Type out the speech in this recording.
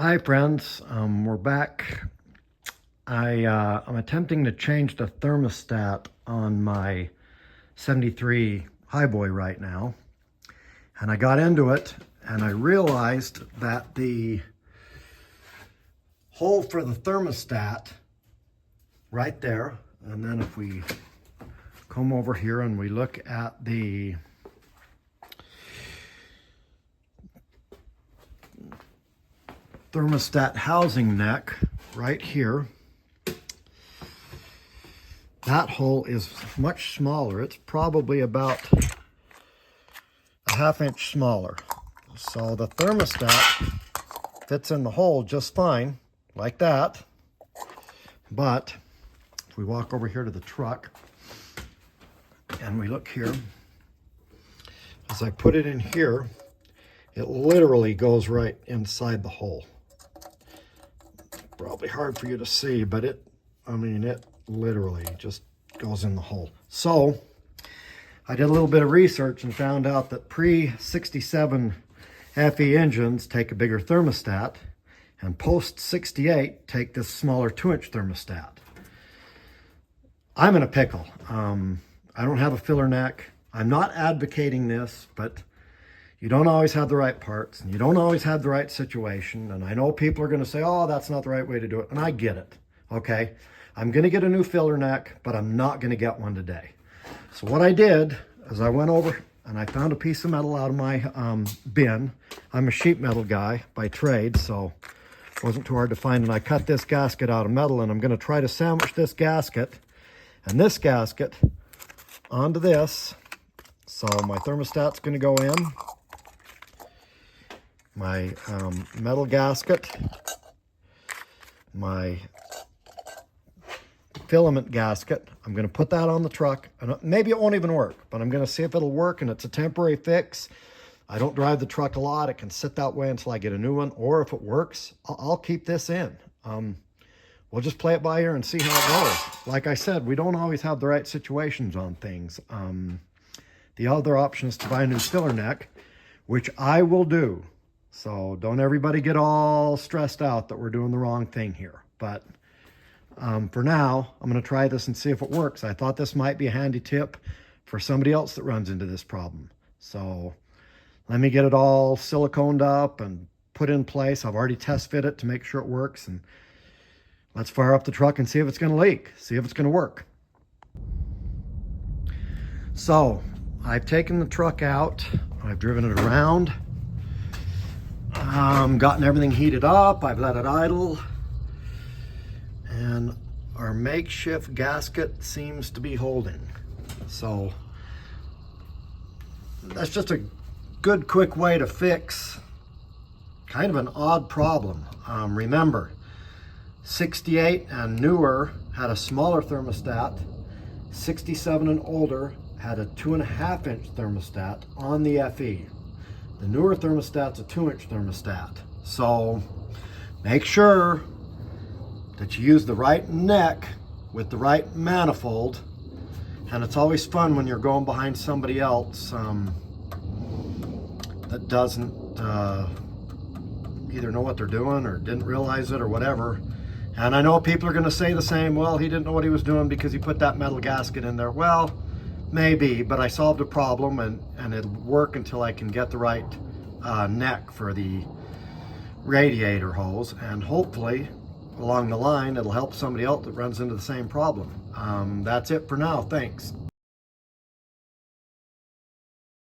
Hi friends, we're back. I'm attempting to change the thermostat on my 73 Highboy right now. And I got into it and I realized that the hole for the thermostat right there, and then if we come over here and we look at the thermostat housing neck right here, that hole is much smaller. It's probably about a ½ inch smaller. So the thermostat fits in the hole just fine, like that. But if we walk over here to the truck and we look here, as I put it in here, it literally goes right inside the hole. Probably hard for you to see, but it literally just goes in the hole. So I did a little bit of research and found out that pre-67 FE engines take a bigger thermostat, and post-68 take this smaller 2-inch thermostat. I'm in a pickle. I don't have a filler neck. I'm not advocating this, but you don't always have the right parts, and you don't always have the right situation. And I know people are going to say, oh, that's not the right way to do it. And I get it. Okay. I'm going to get a new filler neck, but I'm not going to get one today. So what I did is I went over and I found a piece of metal out of my bin. I'm a sheet metal guy by trade, so it wasn't too hard to find. And I cut this gasket out of metal, and I'm going to try to sandwich this gasket and this gasket onto this. So my thermostat's going to go in. My metal gasket, my filament gasket. I'm going to put that on the truck, and maybe it won't even work, but I'm going to see if it'll work, and it's a temporary fix. I don't drive the truck a lot. It can sit that way until I get a new one, or if it works, I'll keep this in. We'll just play it by ear and see how it goes. Like I said, we don't always have the right situations on things. The other option is to buy a new filler neck, which I will do. So don't everybody get all stressed out that we're doing the wrong thing here. But for now, I'm going to try this and see if it works. I thought this might be a handy tip for somebody else that runs into this problem. So let me get it all siliconed up and put in place. I've already test fit it to make sure it works. And let's fire up the truck and see if it's going to leak, see if it's going to work. So I've taken the truck out. I've driven it around. Gotten everything heated up. I've let it idle. And our makeshift gasket seems to be holding. So that's just a good quick way to fix kind of an odd problem. Remember, 68 and newer had a smaller thermostat. 67 and older had a 2.5-inch thermostat on the FE. The newer thermostat's a 2-inch thermostat. So make sure that you use the right neck with the right manifold. And it's always fun when you're going behind somebody else that doesn't either know what they're doing or didn't realize it or whatever. And I know people are going to say the same, well, he didn't know what he was doing because he put that metal gasket in there. Well, maybe, but I solved a problem, and it'll work until I can get the right neck for the radiator hose, and hopefully along the line it'll help somebody else that runs into the same problem. That's it for now. Thanks.